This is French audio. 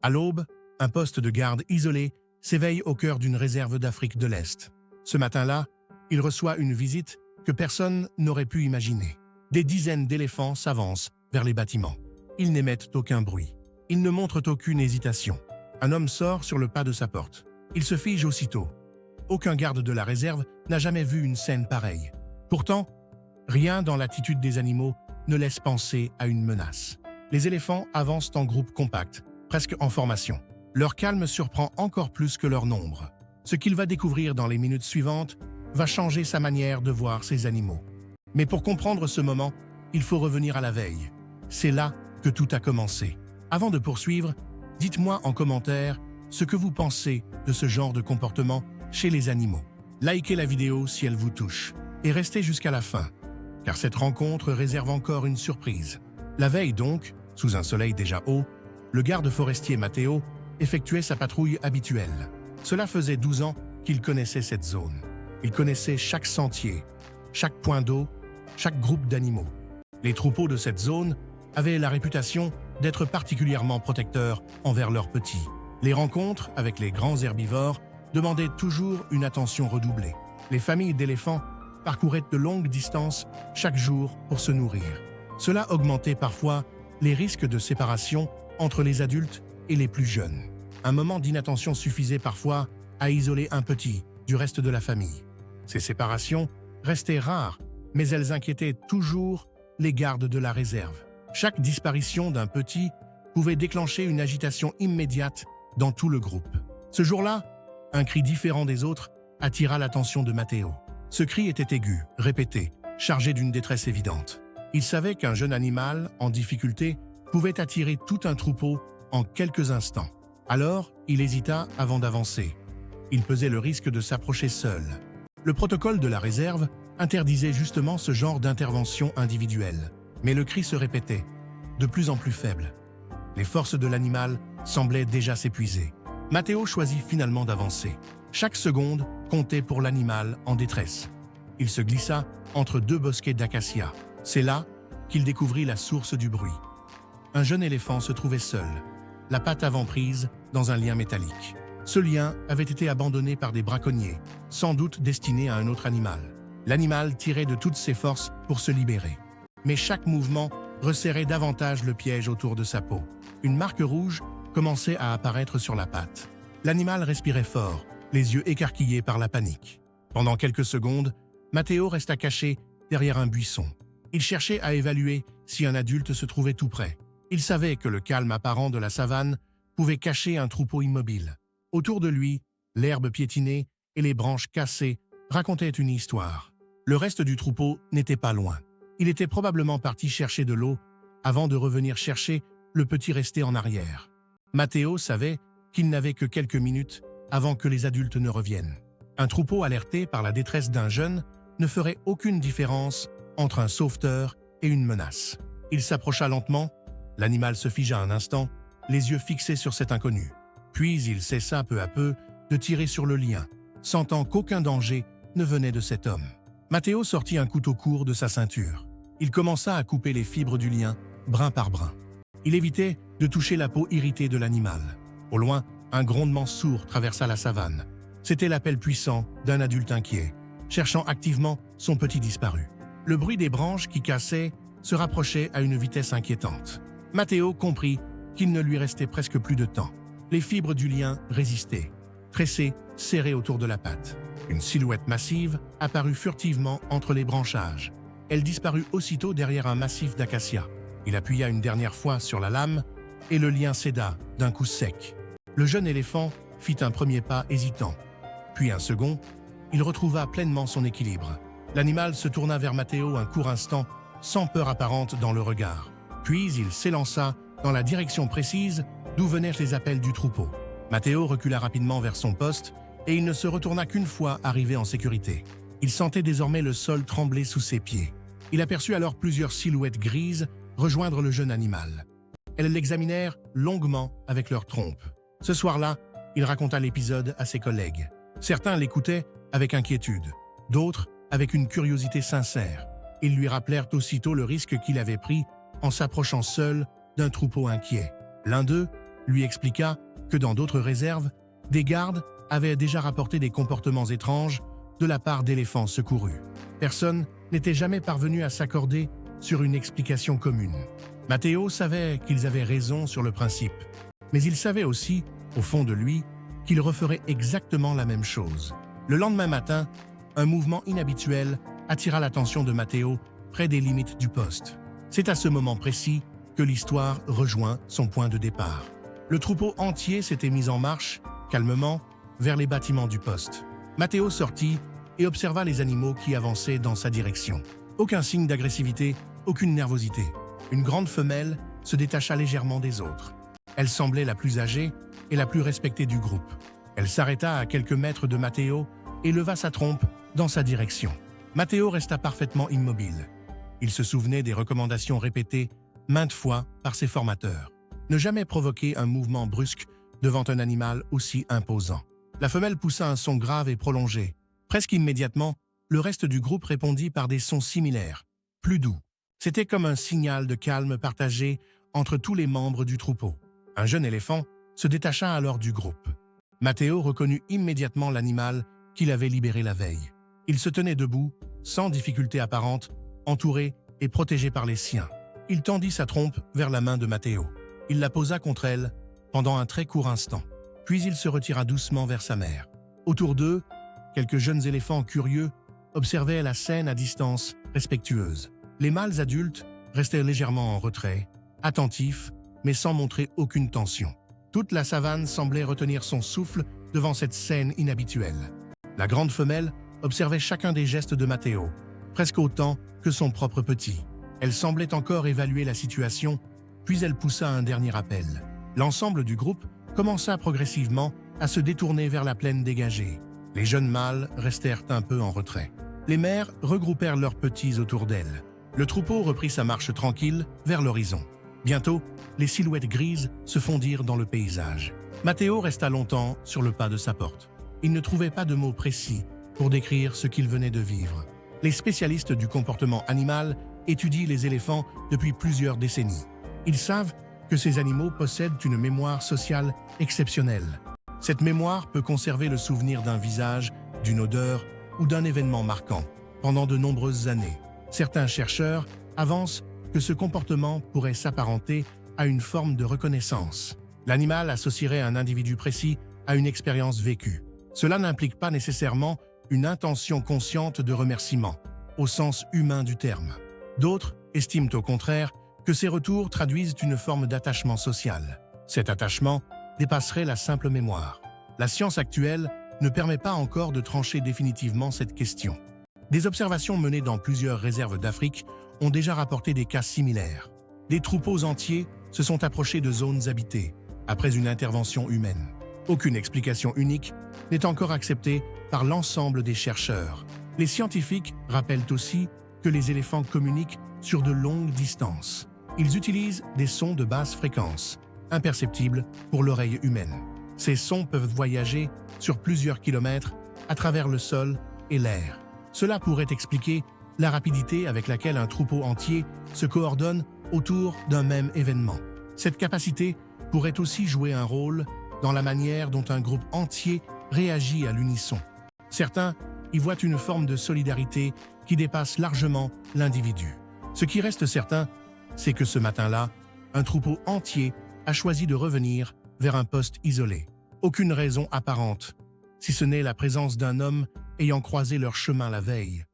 À l'aube, un poste de garde isolé s'éveille au cœur d'une réserve d'Afrique de l'Est. Ce matin-là, il reçoit une visite que personne n'aurait pu imaginer. Des dizaines d'éléphants s'avancent vers les bâtiments. Ils n'émettent aucun bruit. Ils ne montrent aucune hésitation. Un homme sort sur le pas de sa porte. Il se fige aussitôt. Aucun garde de la réserve n'a jamais vu une scène pareille. Pourtant, rien dans l'attitude des animaux ne laisse penser à une menace. Les éléphants avancent en groupe compact, presque en formation. Leur calme surprend encore plus que leur nombre. Ce qu'il va découvrir dans les minutes suivantes va changer sa manière de voir ces animaux. Mais pour comprendre ce moment, il faut revenir à la veille. C'est là que tout a commencé. Avant de poursuivre, dites-moi en commentaire ce que vous pensez de ce genre de comportement chez les animaux. Likez la vidéo si elle vous touche et restez jusqu'à la fin, car cette rencontre réserve encore une surprise. La veille donc, sous un soleil déjà haut, le garde forestier Matteo effectuait sa patrouille habituelle. Cela faisait 12 ans qu'il connaissait cette zone. Il connaissait chaque sentier, chaque point d'eau, chaque groupe d'animaux. Les troupeaux de cette zone avaient la réputation d'être particulièrement protecteurs envers leurs petits. Les rencontres avec les grands herbivores demandaient toujours une attention redoublée. Les familles d'éléphants parcouraient de longues distances chaque jour pour se nourrir. Cela augmentait parfois les risques de séparation entre les adultes et les plus jeunes. Un moment d'inattention suffisait parfois à isoler un petit du reste de la famille. Ces séparations restaient rares, mais elles inquiétaient toujours les gardes de la réserve. Chaque disparition d'un petit pouvait déclencher une agitation immédiate dans tout le groupe. Ce jour-là, un cri différent des autres attira l'attention de Matteo. Ce cri était aigu, répété, chargé d'une détresse évidente. Il savait qu'un jeune animal en difficulté pouvait attirer tout un troupeau en quelques instants. Alors, il hésita avant d'avancer. Il pesait le risque de s'approcher seul. Le protocole de la réserve interdisait justement ce genre d'intervention individuelle. Mais le cri se répétait, de plus en plus faible. Les forces de l'animal semblaient déjà s'épuiser. Matteo choisit finalement d'avancer. Chaque seconde comptait pour l'animal en détresse. Il se glissa entre deux bosquets d'acacias. C'est là qu'il découvrit la source du bruit. Un jeune éléphant se trouvait seul, la patte avant prise dans un lien métallique. Ce lien avait été abandonné par des braconniers, sans doute destiné à un autre animal. L'animal tirait de toutes ses forces pour se libérer. Mais chaque mouvement resserrait davantage le piège autour de sa peau. Une marque rouge commençait à apparaître sur la patte. L'animal respirait fort, les yeux écarquillés par la panique. Pendant quelques secondes, Matteo resta caché derrière un buisson. Il cherchait à évaluer si un adulte se trouvait tout près. Il savait que le calme apparent de la savane pouvait cacher un troupeau immobile. Autour de lui, l'herbe piétinée et les branches cassées racontaient une histoire. Le reste du troupeau n'était pas loin. Il était probablement parti chercher de l'eau avant de revenir chercher le petit resté en arrière. Matteo savait qu'il n'avait que quelques minutes avant que les adultes ne reviennent. Un troupeau alerté par la détresse d'un jeune ne ferait aucune différence entre un sauveteur et une menace. Il s'approcha lentement, l'animal se figea un instant, les yeux fixés sur cet inconnu. Puis il cessa peu à peu de tirer sur le lien, sentant qu'aucun danger ne venait de cet homme. Matteo sortit un couteau court de sa ceinture. Il commença à couper les fibres du lien, brin par brin. Il évitait de toucher la peau irritée de l'animal. Au loin, un grondement sourd traversa la savane. C'était l'appel puissant d'un adulte inquiet, cherchant activement son petit disparu. Le bruit des branches qui cassaient se rapprochait à une vitesse inquiétante. Matteo comprit qu'il ne lui restait presque plus de temps. Les fibres du lien résistaient, tressées, serrées autour de la patte. Une silhouette massive apparut furtivement entre les branchages. Elle disparut aussitôt derrière un massif d'acacias. Il appuya une dernière fois sur la lame et le lien céda d'un coup sec. Le jeune éléphant fit un premier pas hésitant. Puis un second, il retrouva pleinement son équilibre. L'animal se tourna vers Matteo un court instant, sans peur apparente dans le regard. Puis il s'élança dans la direction précise d'où venaient les appels du troupeau. Matteo recula rapidement vers son poste et il ne se retourna qu'une fois arrivé en sécurité. Il sentait désormais le sol trembler sous ses pieds. Il aperçut alors plusieurs silhouettes grises rejoindre le jeune animal. Elles l'examinèrent longuement avec leurs trompes. Ce soir-là, il raconta l'épisode à ses collègues. Certains l'écoutaient avec inquiétude, d'autres avec une curiosité sincère. Ils lui rappelèrent aussitôt le risque qu'il avait pris en s'approchant seul d'un troupeau inquiet. L'un d'eux lui expliqua que dans d'autres réserves, des gardes avaient déjà rapporté des comportements étranges de la part d'éléphants secourus. Personne n'était jamais parvenu à s'accorder sur une explication commune. Matteo savait qu'ils avaient raison sur le principe, mais il savait aussi, au fond de lui, qu'il referait exactement la même chose. Le lendemain matin, un mouvement inhabituel attira l'attention de Matteo près des limites du poste. C'est à ce moment précis que l'histoire rejoint son point de départ. Le troupeau entier s'était mis en marche, calmement, vers les bâtiments du poste. Matteo sortit et observa les animaux qui avançaient dans sa direction. Aucun signe d'agressivité, aucune nervosité. Une grande femelle se détacha légèrement des autres. Elle semblait la plus âgée et la plus respectée du groupe. Elle s'arrêta à quelques mètres de Matteo et leva sa trompe dans sa direction. Matteo resta parfaitement immobile. Il se souvenait des recommandations répétées maintes fois par ses formateurs. Ne jamais provoquer un mouvement brusque devant un animal aussi imposant. La femelle poussa un son grave et prolongé. Presque immédiatement, le reste du groupe répondit par des sons similaires, plus doux. C'était comme un signal de calme partagé entre tous les membres du troupeau. Un jeune éléphant se détacha alors du groupe. Matteo reconnut immédiatement l'animal qu'il avait libéré la veille. Il se tenait debout, sans difficulté apparente, entouré et protégé par les siens. Il tendit sa trompe vers la main de Matteo. Il la posa contre elle pendant un très court instant. Puis il se retira doucement vers sa mère. Autour d'eux, quelques jeunes éléphants curieux observaient la scène à distance respectueuse. Les mâles adultes restaient légèrement en retrait, attentifs, mais sans montrer aucune tension. Toute la savane semblait retenir son souffle devant cette scène inhabituelle. La grande femelle observait chacun des gestes de Matteo, presque autant que son propre petit. Elle semblait encore évaluer la situation, puis elle poussa un dernier appel. L'ensemble du groupe commença progressivement à se détourner vers la plaine dégagée. Les jeunes mâles restèrent un peu en retrait. Les mères regroupèrent leurs petits autour d'elles. Le troupeau reprit sa marche tranquille vers l'horizon. Bientôt, les silhouettes grises se fondirent dans le paysage. Matteo resta longtemps sur le pas de sa porte. Il ne trouvait pas de mots précis pour décrire ce qu'il venait de vivre. Les spécialistes du comportement animal étudient les éléphants depuis plusieurs décennies. Ils savent que ces animaux possèdent une mémoire sociale exceptionnelle. Cette mémoire peut conserver le souvenir d'un visage, d'une odeur ou d'un événement marquant pendant de nombreuses années. Certains chercheurs avancent que ce comportement pourrait s'apparenter à une forme de reconnaissance. L'animal associerait un individu précis à une expérience vécue. Cela n'implique pas nécessairement une intention consciente de remerciement, au sens humain du terme. D'autres estiment au contraire que ces retours traduisent une forme d'attachement social. Cet attachement dépasserait la simple mémoire. La science actuelle ne permet pas encore de trancher définitivement cette question. Des observations menées dans plusieurs réserves d'Afrique ont déjà rapporté des cas similaires. Des troupeaux entiers se sont approchés de zones habitées, après une intervention humaine. Aucune explication unique n'est encore acceptée par l'ensemble des chercheurs. Les scientifiques rappellent aussi que les éléphants communiquent sur de longues distances. Ils utilisent des sons de basse fréquence, imperceptibles pour l'oreille humaine. Ces sons peuvent voyager sur plusieurs kilomètres à travers le sol et l'air. Cela pourrait expliquer la rapidité avec laquelle un troupeau entier se coordonne autour d'un même événement. Cette capacité pourrait aussi jouer un rôle dans la manière dont un groupe entier réagit à l'unisson. Certains y voient une forme de solidarité qui dépasse largement l'individu. Ce qui reste certain, c'est que ce matin-là, un troupeau entier a choisi de revenir vers un poste isolé. Aucune raison apparente, si ce n'est la présence d'un homme ayant croisé leur chemin la veille.